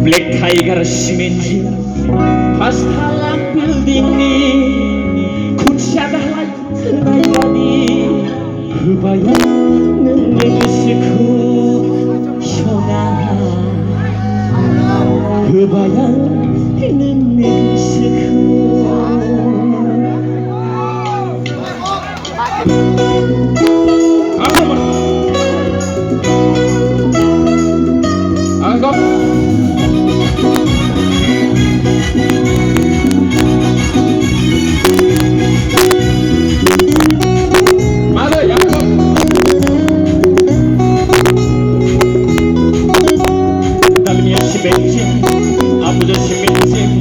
Black Tiger simenzi pastalan buildingni kunsyadahlay kenayani Kebayang negesiku Shona Kebayang negesiku Anggap 아무도 시민지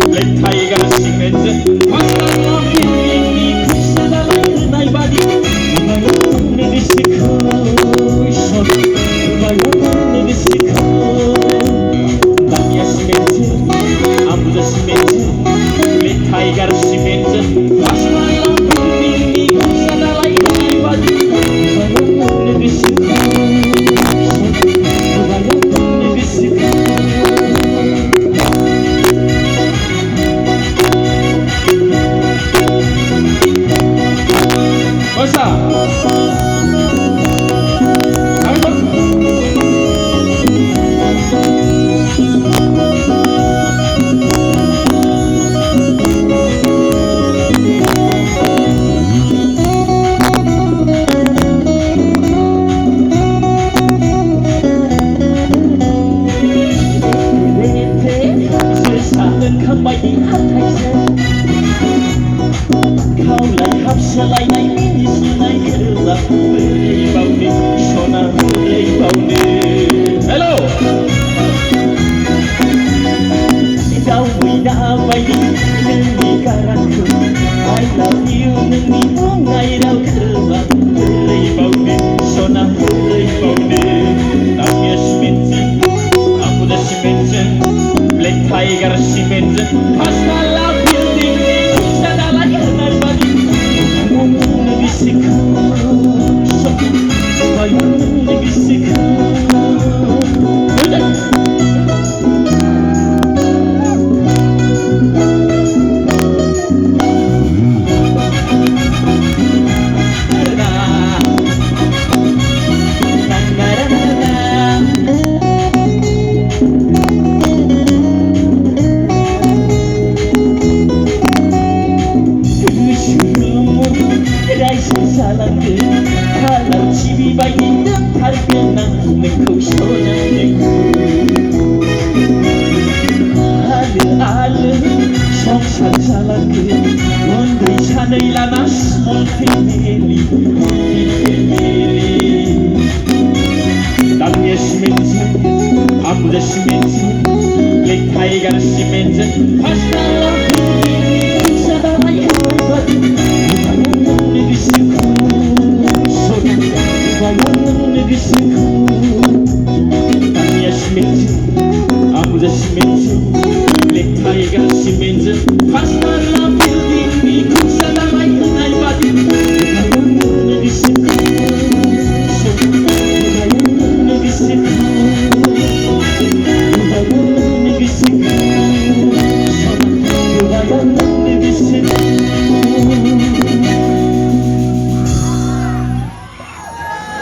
Black Tiger 시민지 화사와 빛이 부시다라이 나이 바디 그바야 내리시코 그바야 내리시코 남이야 시민지 아무도 시민지 Black Tiger 시민지 화사와 빛이 부시다라이 나이 바디 그바야 내리시코 Selain ini sunai gelap bau ni sona bau ni hello kau tidak baik demi karanku I love you demi bungai rau gelap bau ni sona bau ni namanya simenzi aku dah simenzi Black Tiger simenzi pastalah building sadalah kenal bagi Negesiku, bayang negesiku. Kalau cibi bayi dan kenang nekau sonangku Ada song salangku Mondai sanai lanas montemeli Namanya simenzi, aku dah simenzi Black Tiger simenzi Pastalah